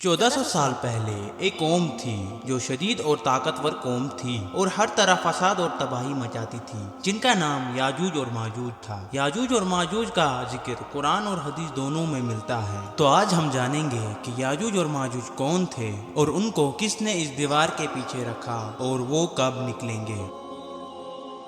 1400 साल पहले एक कौम थी जो शदीद और ताकतवर कौम थी और हर तरफ फसाद और तबाही मचाती थी, जिनका नाम याजूज और माजूज था। याजूज और माजूज का जिक्र कुरान और हदीस दोनों में मिलता है। तो आज हम जानेंगे कि याजूज और माजूज कौन थे और उनको किसने इस दीवार के पीछे रखा और वो कब निकलेंगे।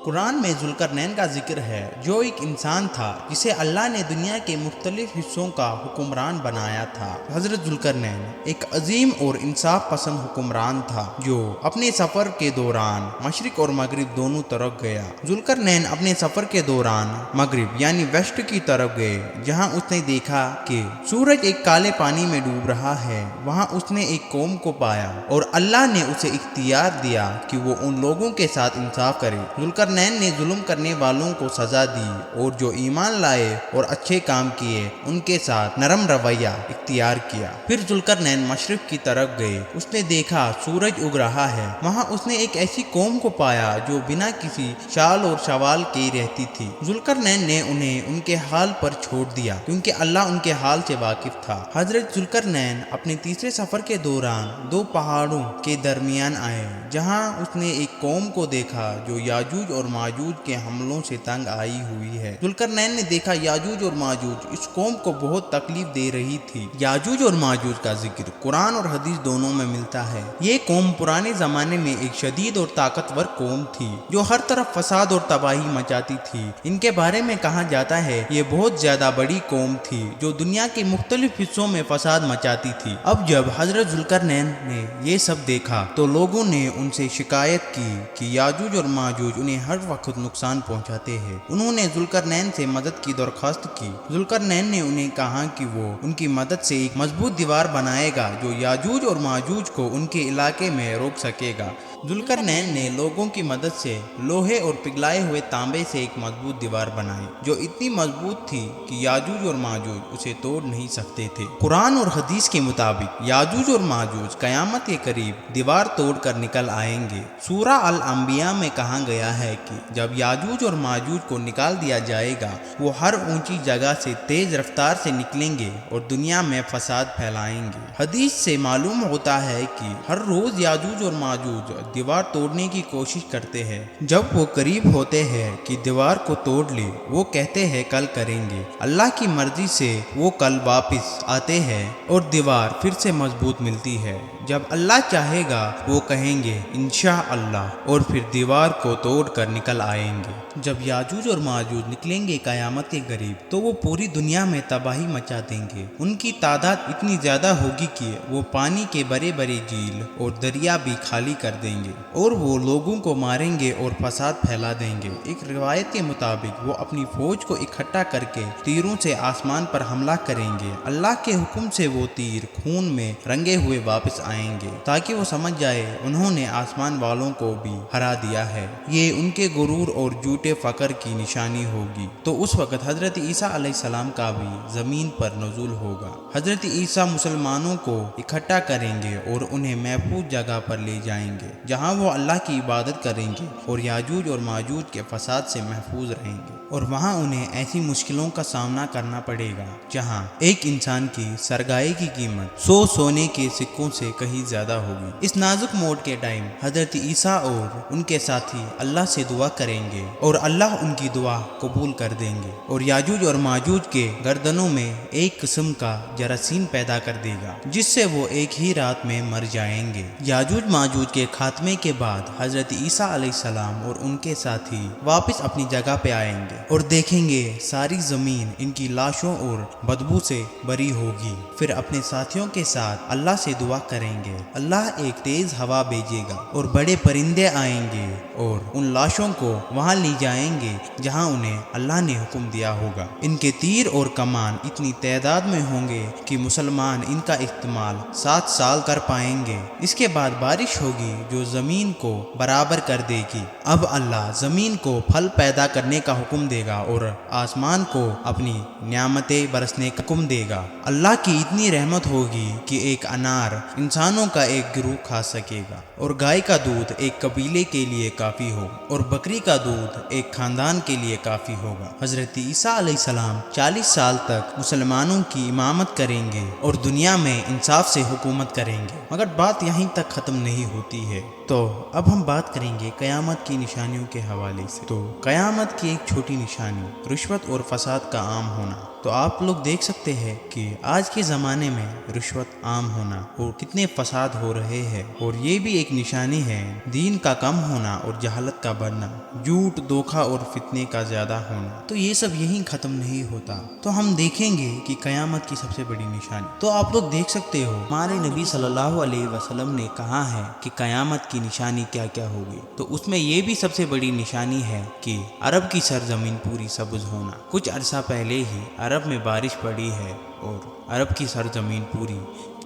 कुरान में जुल्करनैन का जिक्र है, जो एक इंसान था जिसे अल्लाह ने दुनिया के मुख्तलिफ हिस्सों का हुक्मरान बनाया था। हजरत जुल्करनैन एक अजीम और इंसाफ पसंद हुक्मरान था जो अपने सफर के दौरान मशरिक और मगरिब दोनों तरफ गया। जुल्करनैन अपने सफर के दौरान मगरिब यानी वेस्ट की तरफ गए, जहाँ उसने देखा कि सूरज एक काले पानी में डूब रहा है। वहाँ उसने एक कौम को पाया और अल्लाह ने उसे इख्तियार दिया कि वो उन लोगों के साथ इंसाफ करे। जुल्करनैन ने जुल्म करने वालों को सजा दी और जो ईमान लाए और अच्छे काम किए उनके साथ नरम रवैया इख्तियार किया। फिर जुल्करनैन मशरिक की तरफ गए। उसने देखा सूरज उग रहा है। वहाँ उसने एक ऐसी कौम को पाया जो बिना किसी शाल और सवाल के रहती थी। जुल्करनैन ने उन्हें उनके हाल पर छोड़ दिया क्योंकि अल्लाह उनके हाल से वाकिफ था। हजरत जुल्करनैन अपने तीसरे सफर के दौरान दो पहाड़ों के दरमियान आए, जहाँ उसने एक कौम को देखा जो याजूज और माजूज के हमलों से तंग आई हुई है। जुल्करनैन ने देखा याजूज और माजूज इस कौम को बहुत तकलीफ दे रही थी। याजूज और माजूज का जिक्र कुरान और हदीस दोनों में मिलता है। ये कौम पुराने जमाने में एक शदीद और ताकतवर कौम थी जो हर तरफ फसाद और तबाही मचाती थी। इनके बारे में कहा जाता है ये बहुत ज्यादा बड़ी कौम थी जो दुनिया के मुख्तलिफ हिस्सों में फसाद मचाती थी। अब जब हजरत जुल्करनैन ने ये सब देखा तो लोगों ने उनसे शिकायत की कि याजूज और माजूज उन्हें हर वक्त नुकसान पहुंचाते हैं। उन्होंने जुल्करनैन से मदद की दरख्वास्त की। जुल्करनैन ने उन्हें कहा कि वो उनकी मदद से एक मजबूत दीवार बनाएगा जो याजूज और माजूज को उनके इलाके में रोक सकेगा। जुल्करनैन ने लोगों की मदद से लोहे और पिघलाए हुए तांबे से एक मजबूत दीवार बनाई जो इतनी मजबूत थी कि याजूज और माजूज उसे तोड़ नहीं सकते थे। कुरान और हदीस के मुताबिक याजूज और माजूज कयामत के करीब दीवार तोड़कर निकल आएंगे। सूरा अल अंबिया में कहा गया है कि जब याजूज और माजूज को निकाल दिया जाएगा, वो हर ऊंची जगह से तेज रफ्तार से निकलेंगे और दुनिया में फसाद फैलाएंगे। हदीस से मालूम होता है कि हर रोज याजूज और माजूज दीवार तोड़ने की कोशिश करते हैं। जब वो करीब होते हैं कि दीवार को तोड़ ले, वो कहते हैं कल करेंगे। अल्लाह की मर्जी से वो कल वापस आते हैं और दीवार फिर से मजबूत मिलती है। जब अल्लाह चाहेगा वो कहेंगे इंशा अल्लाह और फिर दीवार को तोड़ कर निकल आएंगे। जब याजूज और माजूज निकलेंगे कयामत के करीब तो वो पूरी दुनिया में तबाही मचा देंगे। उनकी तादाद इतनी ज्यादा होगी कि वो पानी के बड़े बड़े झील और दरिया भी खाली कर देंगे और वो लोगों को मारेंगे और फसाद फैला देंगे। एक रिवायत के मुताबिक वो अपनी फौज को इकट्ठा करके तीरों से आसमान पर हमला करेंगे। अल्लाह के हुक्म से वो तीर खून में रंगे हुए वापस आएंगे ताकि वो समझ जाए उन्होंने आसमान वालों को भी हरा दिया है। ये उनके गुरूर और झूठे फकर की निशानी होगी। तो उस वक्त हजरत ईसा अलैहिस्सलाम का भी जमीन पर नज़ुल होगा। हजरत ईसा मुसलमानों को इकट्ठा करेंगे और उन्हें महफूज जगह पर ले जाएंगे जहां वो अल्लाह की इबादत करेंगे और याजूज और माजूज के फसाद से महफूज रहेंगे। और वहां उन्हें ऐसी मुश्किलों का सामना करना पड़ेगा जहां एक इंसान की सरगाई की कीमत 100 सोने के सिक्कों से कहीं ज्यादा होगी। इस नाजुक मोड के टाइम हजरत ईसा और उनके साथी अल्लाह से दुआ करेंगे और अल्लाह उनकी दुआ कबूल कर देंगे और याजूज और माजूज के गर्दनों में एक किस्म का जरासीम पैदा कर देगा जिससे वो एक ही रात में मर जाएंगे। याजूज माजूज के खात्मे के बाद हजरत ईसा अलैहिस्सलाम और उनके साथी वापस अपनी जगह पे आएंगे और देखेंगे सारी जमीन इनकी लाशों और बदबू से भरी होगी। फिर अपने साथियों के साथ अल्लाह से दुआ करेंगे। अल्लाह एक तेज हवा भेजेगा और बड़े परिंदे आएंगे और उन लाशों को वहां ले जाएंगे जहां उन्हें अल्लाह ने हुक्म दिया होगा। इनके तीर और कमान इतनी तादाद में होंगे कि मुसलमान इनका इस्तेमाल 7 साल कर पाएंगे। इसके बाद बारिश होगी जो जमीन को बराबर कर देगी। अब अल्लाह जमीन को फल पैदा करने का हुक्म देगा और आसमान को अपनी नियामतें बरसने का हुक्म देगा। अल्लाह की इतनी रहमत होगी कि एक अनार इंसान انسانوں کا ایک گروہ کھا سکے گا، اور گائے کا دودھ ایک قبیلے کے لیے کافی ہوگا، اور بکری کا دودھ ایک خاندان کے لیے کافی ہوگا۔ حضرت عیسیٰ علیہ السلام 40 سال تک مسلمانوں کی امامت کریں گے اور دنیا میں انصاف سے حکومت کریں گے۔ مگر بات یہیں تک ختم نہیں ہوتی ہے۔ تو اب ہم بات کریں گے قیامت کی نشانیوں کے حوالے سے۔ تو قیامت کی ایک چھوٹی نشانی رشوت اور فساد کا عام ہونا۔ تو آپ لوگ دیکھ سکتے ہیں کہ آج کے زمانے میں رشوت عام ہونا اور کتنے فساد ہو رہے ہیں، اور یہ بھی ایک نشانی ہے دین کا کم ہونا اور جہالت کا بڑھنا، جھوٹ، دھوکہ اور فتنے کا زیادہ ہونا۔ تو یہ سب یہیں ختم نہیں ہوتا، تو ہم دیکھیں گے کہ قیامت کی سب سے بڑی نشانی۔ تو آپ لوگ دیکھ سکتے ہو ہمارے نبی صلی اللہ علیہ وسلم نے کہا ہے کہ قیامت کی نشانی کیا کیا ہوگی۔ تو اس میں یہ بھی سب سے بڑی نشانی ہے کہ عرب کی سرزمین پوری سبز ہونا۔ کچھ عرصہ پہلے ہی عرب میں بارش پڑی ہے اور عرب کی سرزمین پوری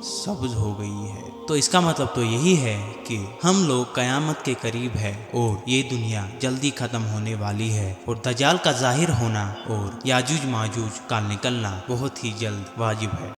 سبز ہو گئی ہے۔ تو اس کا مطلب تو یہی ہے کہ ہم لوگ قیامت کے قریب ہے اور یہ دنیا جلدی ختم ہونے والی ہے، اور دجال کا ظاہر ہونا اور یاجوج ماجوج کا نکلنا بہت ہی جلد واجب ہے۔